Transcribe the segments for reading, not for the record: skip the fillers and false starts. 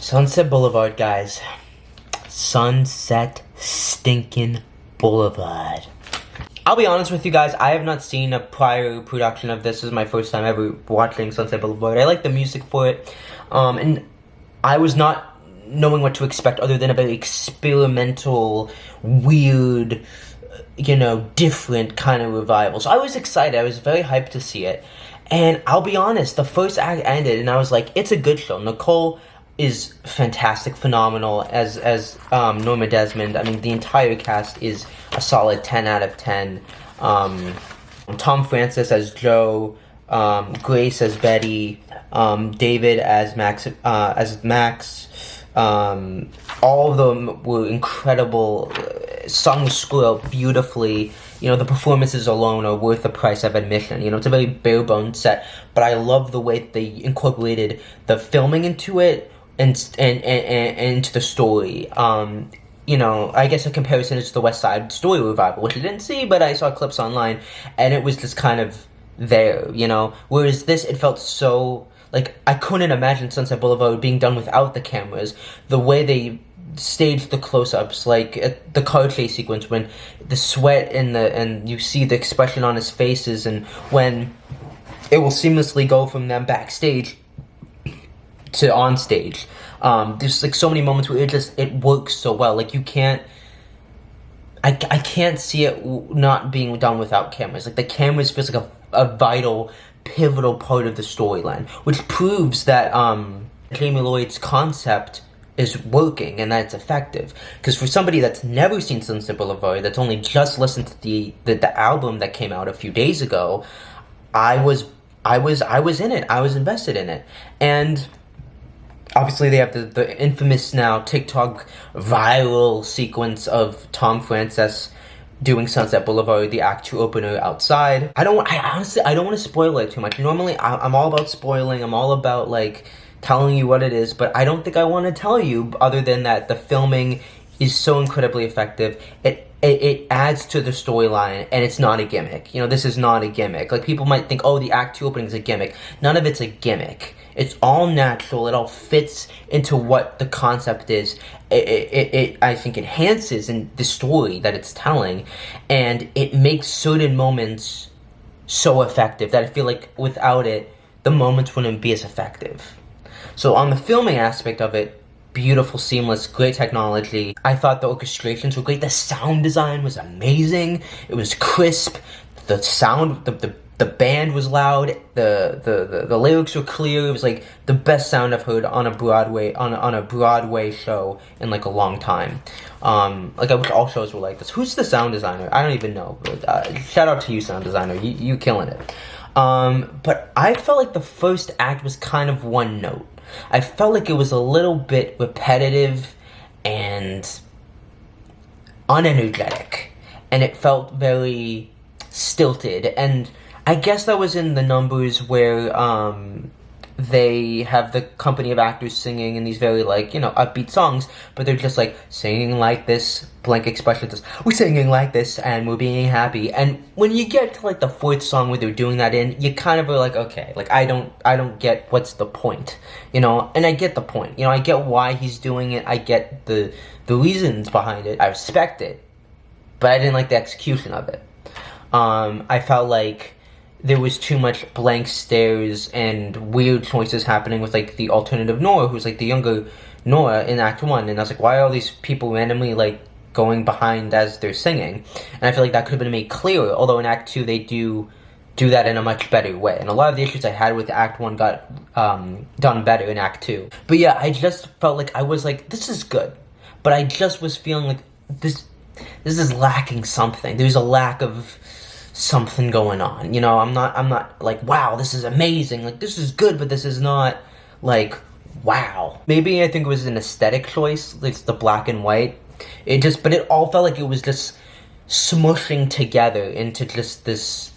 Sunset Boulevard, guys. Sunset stinking Boulevard. I'll be honest with you guys, I have not seen a prior production of this. This is my first time ever watching Sunset Boulevard. I like the music for it, and I was not knowing what to expect other than a very experimental, weird, different kind of revival. So I was excited. I was very hyped to see it. And I'll be honest, the first act ended, and I was like, it's a good show. Nicole is fantastic, phenomenal as Norma Desmond. I mean, the entire cast is a solid 10 out of 10. Tom Francis as Joe, Grace as Betty, David as Max, all of them were incredible, sung the score out beautifully. The performances alone are worth the price of admission. It's a very bare-bones set, but I love the way they incorporated the filming into it and into the story. I guess a comparison is the West Side Story revival, which I didn't see, but I saw clips online, and it was just kind of there, Whereas this, it felt so, I couldn't imagine Sunset Boulevard being done without the cameras. The way they staged the close-ups, at the car chase sequence, when the sweat and you see the expression on his faces, and when it will seamlessly go from them backstage to on stage. There's so many moments where it works so well. I can't see it not being done without cameras. The cameras feels like a vital, pivotal part of the storyline, which proves that Jamie Lloyd's concept is working and that it's effective. Because for somebody that's never seen Sunset Boulevard, that's only just listened to the album that came out a few days ago, I was in it. I was invested in it. And obviously they have the infamous now TikTok viral sequence of Tom Francis doing Sunset Boulevard, the Act 2 opener outside. I honestly don't want to spoil it too much. Normally I'm all about spoiling. I'm all about telling you what it is, but I don't think I want to tell you other than that the filming is so incredibly effective. It adds to the storyline, and it's not a gimmick. This is not a gimmick. People might think, oh, the Act 2 opening is a gimmick. None of it's a gimmick. It's all natural. It all fits into what the concept is. It I think, enhances in the story that it's telling, and it makes certain moments so effective that I feel like without it, the moments wouldn't be as effective. So on the filming aspect of it, beautiful, seamless, great technology. I thought the orchestrations were great. The sound design was amazing. It was crisp. The sound, the band was loud. The lyrics were clear. It was the best sound I've heard on a Broadway show in a long time. I wish all shows were like this. Who's the sound designer? I don't even know. But, shout out to you, sound designer. You killing it. But I felt like the first act was kind of one note. I felt like it was a little bit repetitive and unenergetic, and it felt very stilted. And I guess that was in the numbers where they have the company of actors singing in these very upbeat songs, but they're just singing like this, blank expression, we're singing like this and we're being happy. And when you get to the fourth song where they're doing that in, you kind of are okay, I don't get what's the point, and I get the point, I get why he's doing it, I get the reasons behind it, I respect it, but I didn't like the execution of it. I felt like there was too much blank stares and weird choices happening with the alternative Nora, who's the younger Nora in Act 1, and I was why are all these people randomly going behind as they're singing? And I feel like that could have been made clearer, although in Act 2 they do that in a much better way, and a lot of the issues I had with Act 1 got done better in Act 2. But yeah, I just felt I was this is good, but I just was feeling this is lacking something. There's a lack of something going on, I'm not wow, this is amazing, this is good, but this is not wow. Maybe I think it was an aesthetic choice, the black and white. But it all felt like it was just smushing together into just this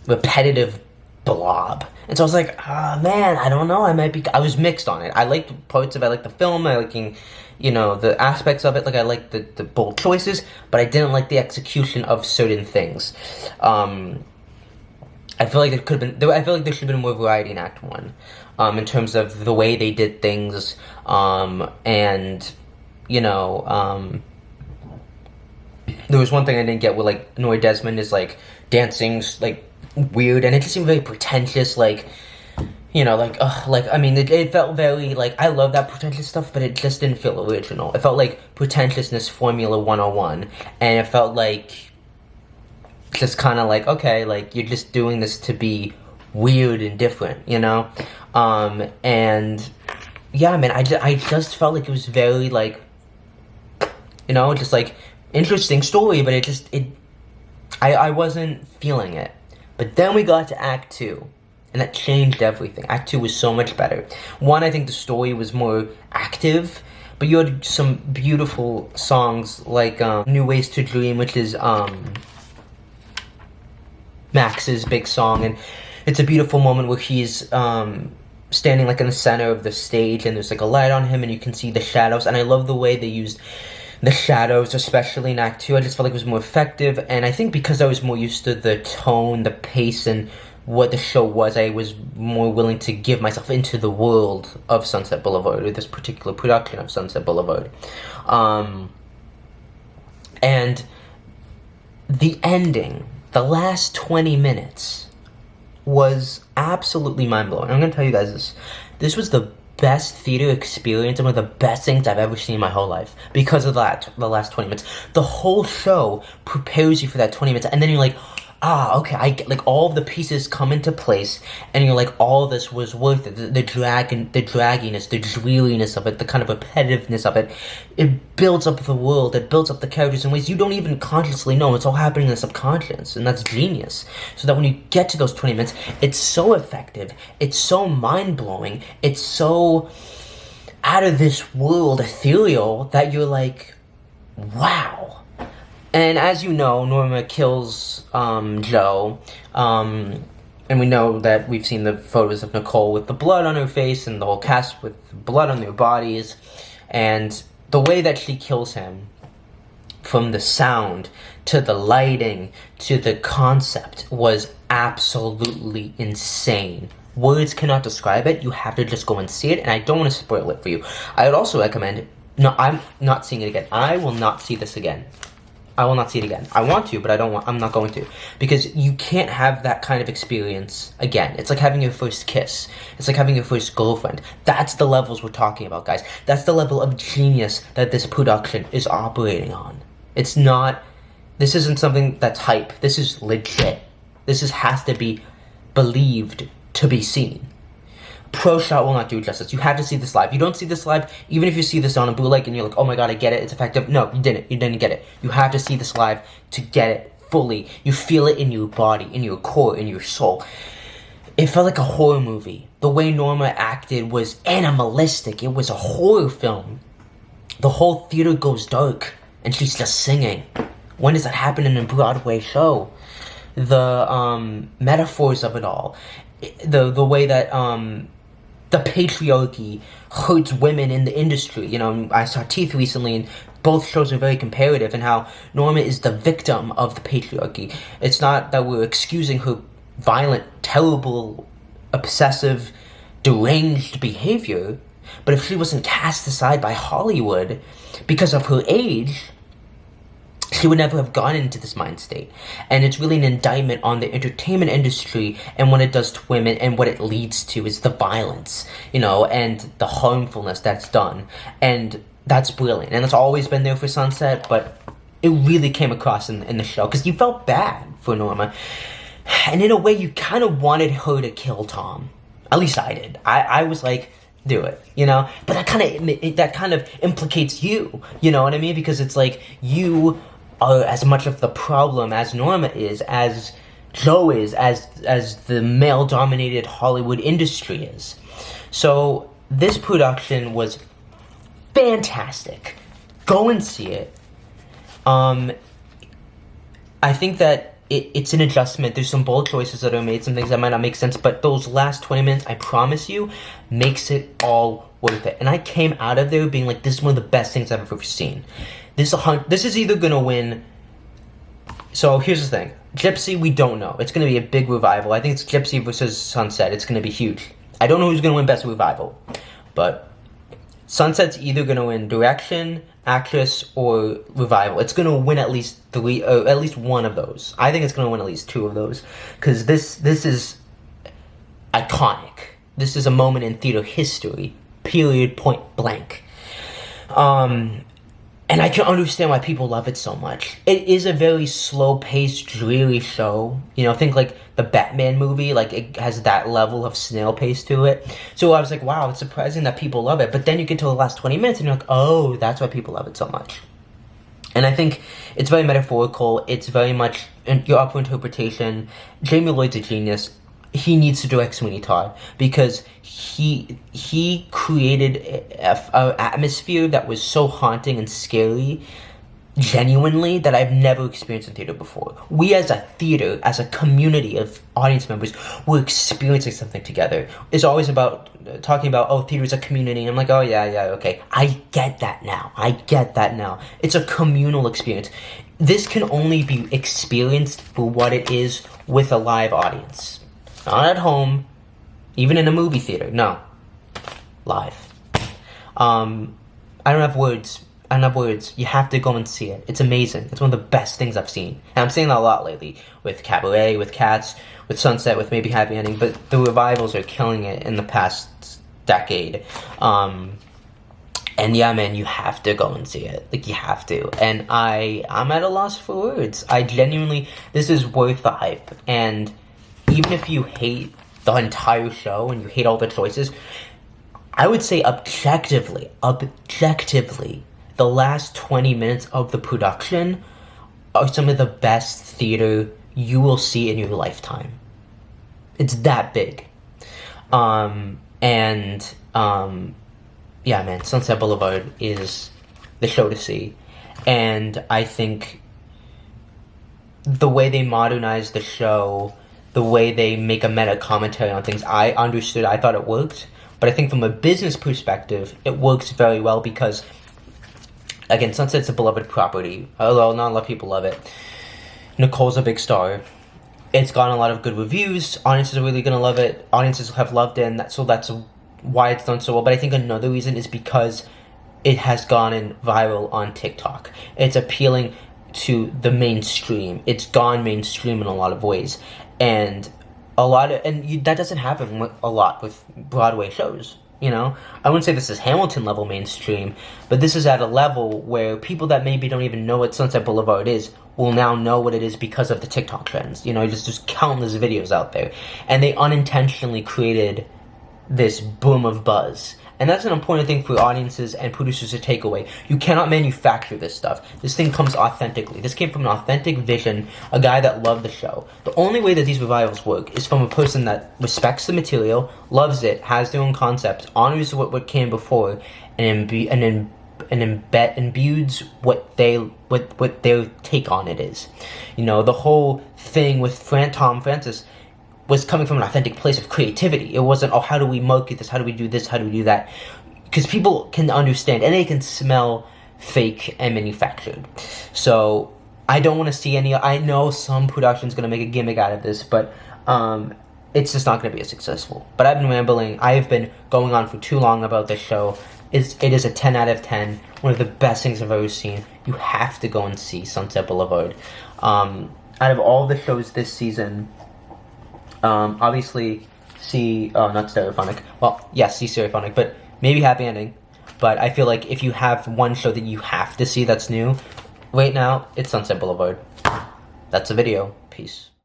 repetitive blob. And so I was man, I don't know, I was mixed on it. I liked parts of it, I liked the film, I liked the aspects of it, I liked the bold choices, but I didn't like the execution of certain things. I feel like there should have been more variety in Act 1. in terms of the way they did things, and, you know, there was one thing I didn't get where, like, Nora Desmond is, like, dancing, like, weird, and it just seemed very pretentious, like, you know, like, I mean, it felt very, like, I love that pretentious stuff, but it just didn't feel original. It felt like pretentiousness Formula 101, and it felt like, just kind of like, okay, like, you're just doing this to be weird and different, you know? And, yeah, man, I just felt like it was very, like, you know, just, like, interesting story, but I wasn't feeling it. But then we got to Act 2. And that changed everything. Act 2 was so much better. One, I think the story was more active, but you had some beautiful songs like New Ways to Dream, which is Max's big song, and it's a beautiful moment where he's standing like in the center of the stage, and there's like a light on him, and you can see the shadows, and I love the way they used the shadows, especially in Act 2. I just felt like it was more effective, and I think because I was more used to the tone, the pace, and what the show was, I was more willing to give myself into the world of Sunset Boulevard, or this particular production of Sunset Boulevard. And the ending, the last 20 minutes, was absolutely mind-blowing. I'm gonna tell you guys this. This was the best theater experience and one of the best things I've ever seen in my whole life because of that, the last 20 minutes. The whole show prepares you for that 20 minutes, and then you're like, okay, I get, like, all of the pieces come into place, and you're like, all this was worth it. The dragginess, the dreariness of it, the kind of repetitiveness of it, it builds up the world, it builds up the characters in ways you don't even consciously know. It's all happening in the subconscious, and that's genius. So that when you get to those 20 minutes, it's so effective, it's so mind-blowing, it's so out of this world ethereal that you're like, wow. And as you know, Norma kills Joe, and we know that we've seen the photos of Nicole with the blood on her face and the whole cast with blood on their bodies, and the way that she kills him, from the sound to the lighting to the concept, was absolutely insane. Words cannot describe it. You have to just go and see it, and I don't want to spoil it for you. I would also recommend, no, I'm not seeing it again. I will not see this again. I will not see it again. I want to, but I'm not going to. Because you can't have that kind of experience again. It's like having your first kiss. It's like having your first girlfriend. That's the levels we're talking about, guys. That's the level of genius that this production is operating on. It's not, this isn't something that's hype. This is legit. This has to be believed to be seen. Pro shot will not do it justice. You have to see this live. You don't see this live, even if you see this on a bootleg and you're like, oh my god, I get it, it's effective. No, you didn't. You didn't get it. You have to see this live to get it fully. You feel it in your body, in your core, in your soul. It felt like a horror movie. The way Norma acted was animalistic. It was a horror film. The whole theater goes dark, and she's just singing. When does that happen in a Broadway show? The metaphors of it all. The way that the patriarchy hurts women in the industry. You know, I saw Teeth recently, and both shows are very comparative, and how Norma is the victim of the patriarchy. It's not that we're excusing her violent, terrible, obsessive, deranged behavior, but if she wasn't cast aside by Hollywood because of her age, she would never have gone into this mind state. And it's really an indictment on the entertainment industry and what it does to women, and what it leads to is the violence, you know, and the harmfulness that's done. And that's brilliant. And it's always been there for Sunset, but it really came across in the show, because you felt bad for Norma. And in a way, you kind of wanted her to kill Tom. At least I did. I was like, do it, you know? But that kind of implicates you know what I mean? Because it's like, you are as much of the problem as Norma is, as Joe is, as the male-dominated Hollywood industry is. So this production was fantastic. Go and see it. I think that it's an adjustment. There's some bold choices that are made, some things that might not make sense, but those last 20 minutes, I promise you, makes it all worth it. And I came out of there being like, this is one of the best things I've ever seen. This is either gonna win. So here's the thing. Gypsy, we don't know. It's gonna be a big revival. I think it's Gypsy versus Sunset. It's gonna be huge. I don't know who's gonna win Best Revival, but Sunset's either gonna win Direction, Actress, or Revival. It's gonna win at least at least one of those. I think it's gonna win at least two of those, because this is iconic. This is a moment in theater history. Period. Point blank. And I can understand why people love it so much. It is a very slow-paced, dreary show. You know, think like the Batman movie, like it has that level of snail pace to it. So I was like, wow, it's surprising that people love it. But then you get to the last 20 minutes and you're like, oh, that's why people love it so much. And I think it's very metaphorical. It's very much you're up for interpretation. Jamie Lloyd's a genius. He needs to direct Sweeney Todd, because he created a atmosphere that was so haunting and scary, genuinely, that I've never experienced in theater before. We as a theater, as a community of audience members, we're experiencing something together. It's always about talking about, oh, theater is a community. And I'm like, oh, yeah, okay. I get that now. It's a communal experience. This can only be experienced for what it is with a live audience. Not at home, even in a movie theater. No. Live. I don't have words. You have to go and see it. It's amazing. It's one of the best things I've seen. And I'm saying that a lot lately. With Cabaret, with Cats, with Sunset, with maybe Happy Ending. But the revivals are killing it in the past decade. And yeah, man, you have to go and see it. Like, you have to. And I'm at a loss for words. I genuinely, this is worth the hype. And even if you hate the entire show and you hate all the choices, I would say objectively, the last 20 minutes of the production are some of the best theater you will see in your lifetime. It's that big. Yeah, man, Sunset Boulevard is the show to see. And I think the way they modernize the show, the way they make a meta commentary on things, I thought it worked. But I think from a business perspective, it works very well because, again, Sunset's a beloved property. Although not a lot of people love it. Nicole's a big star. It's gotten a lot of good reviews. Audiences are really going to love it. Audiences have loved it, and that's why it's done so well. But I think another reason is because it has gone viral on TikTok. It's appealing to the mainstream. It's gone mainstream in a lot of ways. And that doesn't happen a lot with Broadway shows, you know? I wouldn't say this is Hamilton level mainstream, but this is at a level where people that maybe don't even know what Sunset Boulevard is will now know what it is because of the TikTok trends. You know, there's countless videos out there. And they unintentionally created this boom of buzz. And that's an important thing for audiences and producers to take away. You cannot manufacture this stuff. This thing comes authentically. This came from an authentic vision, a guy that loved the show. The only way that these revivals work is from a person that respects the material, loves it, has their own concepts, honors what came before, and imbues what their take on it is. You know, the whole thing with Tom Francis was coming from an authentic place of creativity. It wasn't, oh, how do we market this? How do we do this? How do we do that? Because people can understand and they can smell fake and manufactured. So I don't want to see any. I know some production's going to make a gimmick out of this, but it's just not going to be as successful. But I've been rambling. I have been going on for too long about this show. It is a 10 out of 10. One of the best things I've ever seen. You have to go and see Sunset Boulevard. Out of all the shows this season, obviously see not Stereophonic. Well, yes, see Stereophonic, but maybe Happy Ending. But I feel like if you have one show that you have to see that's new right now, it's Sunset Boulevard. That's the video. Peace.